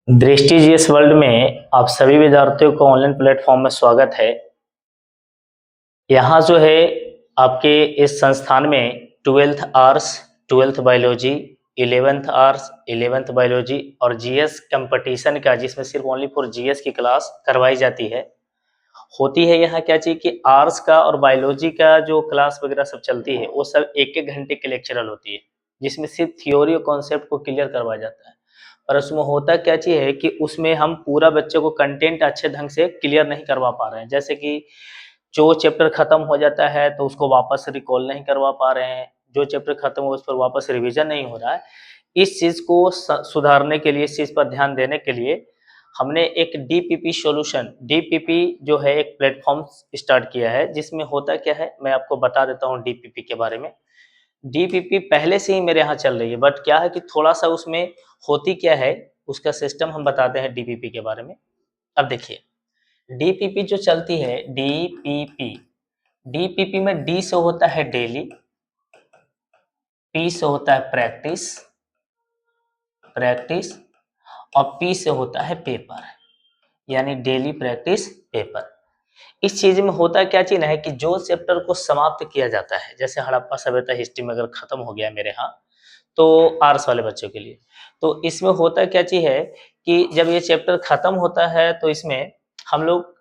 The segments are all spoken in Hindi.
दृष्टि जीएस वर्ल्ड में आप सभी विद्यार्थियों को ऑनलाइन प्लेटफॉर्म में स्वागत है। यहाँ जो है आपके इस संस्थान में 12th arts, 12th biology, 11th arts, 11th biology और जीएस कंपटीशन का, जिसमें सिर्फ ओनली फॉर जीएस की क्लास करवाई जाती है। होती है यहाँ क्या चीज़ कि आर्ट्स का और बायोलॉजी का जो क्लास वगैरह सब चलती है वो सब एक एक घंटे की लेक्चरल होती है, जिसमें सिर्फ थियोरी और कॉन्सेप्ट को क्लियर करवाया जाता है। पर उसमें होता क्या चीज़ है कि उसमें हम पूरा बच्चे को कंटेंट अच्छे ढंग से क्लियर नहीं करवा पा रहे हैं। जैसे कि जो चैप्टर खत्म हो जाता है तो उसको वापस रिकॉल नहीं करवा पा रहे हैं, जो चैप्टर खत्म हो उस पर वापस रिवीजन नहीं हो रहा है। इस चीज़ को सुधारने के लिए, इस चीज़ पर ध्यान देने के लिए हमने एक डीपीपी सॉल्यूशन, डीपीपी जो है एक प्लेटफॉर्म स्टार्ट किया है, जिसमें होता क्या है मैं आपको बता देता हूँ डीपीपी के बारे में। डीपीपी पहले से ही मेरे यहाँ चल रही है, बट क्या है कि थोड़ा-सा उसमें होती क्या है, उसका सिस्टम हम बताते हैं डीपीपी के बारे में। अब देखिए, डीपीपी जो चलती है, डीपीपी, डीपीपी में डी से होता है डेली, पी से होता है प्रैक्टिस, प्रैक्टिस और पी से होता है पेपर, यानी डेली प्रैक्टिस पेपर। इस चीज़ में होता क्या चीज़ है कि जो चैप्टर को समाप्त किया जाता है, जैसे हड़प्पा सभ्यता हिस्ट्री में अगर खत्म हो गया मेरे यहाँ, तो आर्ट्स वाले बच्चों के लिए, तो इसमें होता क्या चीज़ है कि जब ये चैप्टर खत्म होता है तो इसमें हम लोग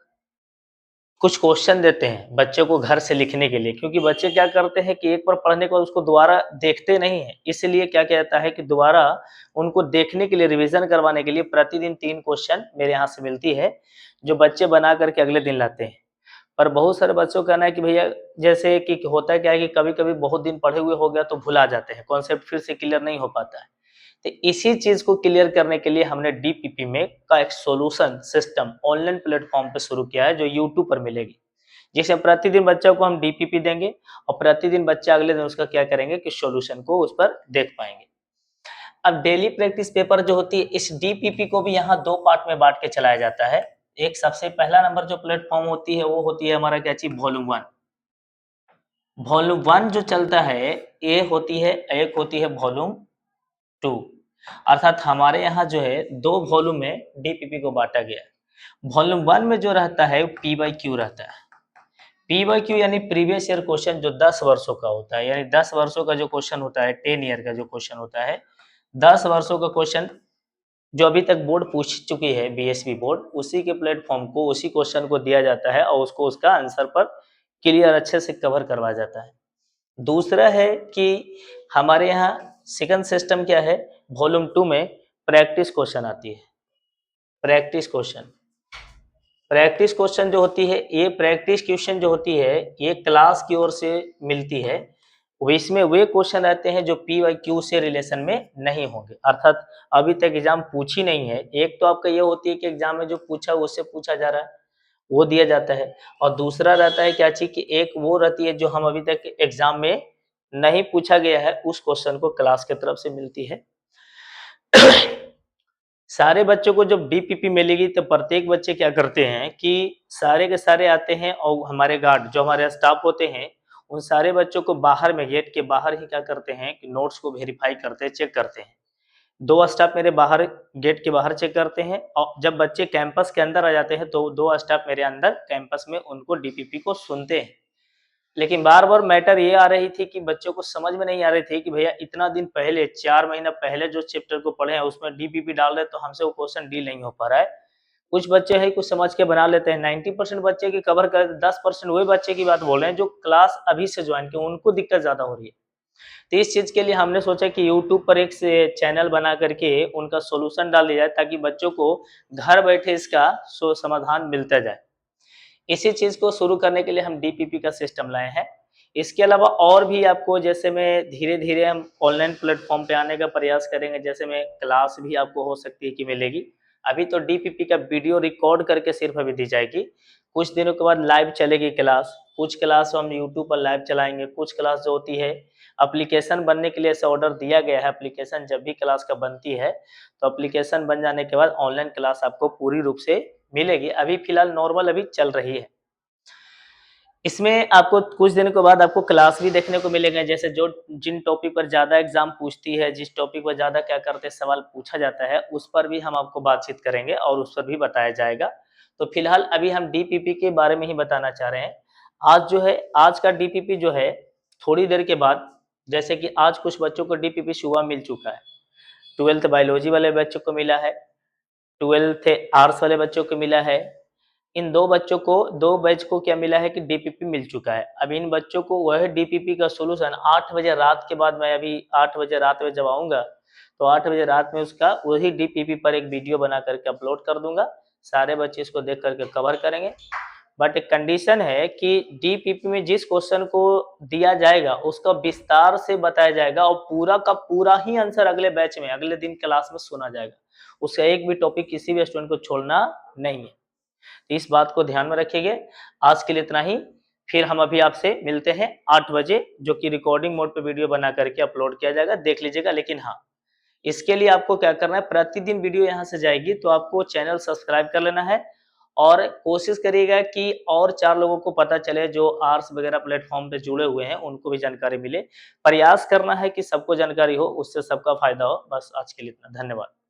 कुछ क्वेश्चन देते हैं बच्चे को घर से लिखने के लिए, क्योंकि बच्चे क्या करते हैं कि एक बार पढ़ने के बाद उसको दोबारा देखते नहीं हैं। इसलिए क्या कहता है कि दोबारा उनको देखने के लिए, रिवीजन करवाने के लिए प्रतिदिन 3 क्वेश्चन मेरे यहाँ से मिलती है, जो बच्चे बना कर के अगले दिन लाते हैं। पर बहुत सारे बच्चों का कहना है कि भैया, जैसे कि होता क्या है कि कभी-कभी बहुत दिन पढ़े हुए हो गया तो भुला जाते हैं, कॉन्सेप्ट फिर से क्लियर नहीं हो पाता है। तो इसी चीज़ को क्लियर करने के लिए हमने डीपीपी में का एक सॉल्यूशन सिस्टम ऑनलाइन प्लेटफॉर्म पे शुरू किया है, जो यूट्यूब पर मिलेगी। जिसमें प्रतिदिन बच्चों को हम डीपीपी देंगे और प्रतिदिन बच्चा अगले दिन उसका क्या करेंगे कि सॉल्यूशन को उस पर देख पाएँगे। अब डेली प्रैक्टिस पेपर जो होती है, इस डीपीपी को भी यहाँ 2 पार्ट में बाँट के चलाया जाता है। एक सबसे पहला नंबर जो प्लेटफ़ॉर्म होती है वो होती है हमारा क्या चीज़, वॉल्यूम 1। वॉल्यूम 1 जो चलता है, ये होती है, एक होती है वॉल्यूम 2, अर्थात हमारे यहाँ जो है 2 वॉल्यूम में डीपीपी को बाँटा गया है। वॉल्यूम 1 में जो रहता है पी बाई क्यू रहता है। पी बाई क्यू यानी प्रीवियस ईयर क्वेश्चन, जो 10 वर्षों का होता है, यानी 10 वर्षों का जो क्वेश्चन होता है, 10 ईयर का जो क्वेश्चन होता है, 10 वर्षों का क्वेश्चन जो अभी तक बोर्ड पूछ चुकी है, बीएसवी बोर्ड, उसी के प्लेटफॉर्म को, उसी क्वेश्चन को दिया जाता है और उसको उसका आंसर पर क्लियर अच्छे से कवर करवाया जाता है। दूसरा है कि हमारे यहाँ सेकंड सिस्टम क्या है, वॉल्यूम 2 में प्रैक्टिस क्वेश्चन आती है। प्रैक्टिस क्वेश्चन, प्रैक्टिस क्वेश्चन जो होती है, ये प्रैक्टिस क्वेश्चन जो होती है, ये क्लास की ओर से मिलती है। वो इसमें वे क्वेश्चन रहते हैं जो पी वाई क्यू से रिलेशन में नहीं होंगे, अर्थात अभी तक एग्जाम पूछी नहीं है। एक तो आपका ये होती है कि एग्जाम में जो पूछा उससे पूछा जा रहा है, वो दिया जाता है। और दूसरा रहता है क्या चीज कि एक वो रहती है जो हम अभी तक एग्जाम में नहीं पूछा गया है, उस क्वेश्चन को क्लास की तरफ से मिलती है। सारे बच्चों को जब डीपीपी मिलेगी तो प्रत्येक बच्चे क्या करते हैं कि सारे के सारे आते हैं और हमारे गार्ड जो हमारे स्टाफ होते हैं, उन सारे बच्चों को बाहर में, गेट के बाहर ही क्या करते हैं कि नोट्स को वेरीफाई करते हैं, चेक करते हैं। 2 स्टाफ मेरे बाहर, गेट के बाहर चेक करते हैं, और जब बच्चे कैंपस के अंदर आ जाते हैं तो 2 स्टाफ मेरे अंदर कैंपस में उनको डीपीपी को सुनते हैं। लेकिन बार-बार मैटर ये आ रही थी कि बच्चों को समझ में नहीं आ रही थी कि भैया इतना दिन पहले, 4 महीना पहले जो चैप्टर को पढ़े हैं उसमें डीपीपी डाल रहे हैं, तो हमसे वो क्वेश्चन डील नहीं हो पा रहा है। कुछ बच्चे हैं कुछ समझ के बना लेते हैं, 90% बच्चे की कवर कर, 10% वही बच्चे की बात बोल रहे हैं जो क्लास अभी से ज्वाइन किए, उनको दिक्कत ज़्यादा हो रही है। तो इस चीज़ के लिए हमने सोचा कि यूट्यूब पर एक से चैनल बना करके उनका सॉल्यूशन डाल दिया जाए, ताकि बच्चों को घर बैठे इसका समाधान मिलता जाए। इसी चीज़ को शुरू करने के लिए हम डीपीपी का सिस्टम लाए हैं। इसके अलावा और भी आपको, जैसे मैं धीरे-धीरे हम ऑनलाइन प्लेटफ़ॉर्म पे आने का प्रयास करेंगे, जैसे में क्लास भी आपको हो सकती है कि मिलेगी। अभी तो डीपीपी का वीडियो रिकॉर्ड करके सिर्फ़ अभी दी जाएगी। कुछ दिनों के बाद लाइव चलेगी क्लास, कुछ क्लास हम यूट्यूब पर लाइव चलाएँगे, कुछ क्लास जो होती है एप्लीकेशन बनने के लिए ऐसा ऑर्डर दिया गया है, एप्लीकेशन जब भी क्लास का बनती है, तो एप्लीकेशन बन जाने के बाद ऑनलाइन क्लास आपको पूरी रूप से मिलेगी। अभी फ़िलहाल नॉर्मल अभी चल रही है। इसमें आपको कुछ दिनों के बाद आपको क्लास भी देखने को मिलेंगे, जैसे जो जिन टॉपिक पर ज़्यादा एग्जाम पूछती है, जिस टॉपिक पर ज़्यादा क्या करते हैं सवाल पूछा जाता है, उस पर भी हम आपको बातचीत करेंगे और उस पर भी बताया जाएगा। तो फिलहाल अभी हम डीपीपी के बारे में ही बताना चाह रहे हैं। आज जो है, आज का डीपीपी जो है, थोड़ी देर के बाद, जैसे कि आज कुछ बच्चों को डीपीपी सुबह मिल चुका है। 12th बायोलॉजी वाले बच्चों को मिला है, 12th आर्ट्स वाले बच्चों को मिला है। इन 2 बच्चों को, 2 बैच को क्या मिला है कि डीपीपी मिल चुका है। अब इन बच्चों को वह डीपीपी का सॉल्यूशन 8 बजे रात के बाद, मैं अभी 8 बजे रात में जब आऊँगा, तो 8 बजे रात में उसका वही डीपीपी पर एक वीडियो बना करके अपलोड कर दूँगा। सारे बच्चे इसको देख करके कवर करेंगे। बट एक कंडीशन है कि डीपीपी में जिस क्वेश्चन को दिया जाएगा, उसका विस्तार से बताया जाएगा और पूरा का पूरा ही आंसर अगले बैच में, अगले दिन क्लास में सुना जाएगा। उसका एक भी टॉपिक किसी भी स्टूडेंट को छोड़ना नहीं है। तो इस बात को ध्यान में रखिए। आज के लिए इतना ही। फिर हम अभी आपसे मिलते हैं 8 बजे, जो कि रिकॉर्डिंग मोड पे वीडियो बना करके अपलोड किया जाएगा, देख लीजिएगा। लेकिन हाँ, इसके लिए आपको क्या करना है, प्रतिदिन वीडियो यहाँ से जाएगी तो आपको चैनल सब्सक्राइब कर लेना है और कोशिश करिएगा कि और 4 लोगों को पता चले जो आर्ट्स वगैरह प्लेटफॉर्म पे जुड़े हुए हैं, उनको भी जानकारी मिले। प्रयास करना है कि सबको जानकारी हो, उससे सबका फायदा हो। बस आज के लिए इतना। धन्यवाद।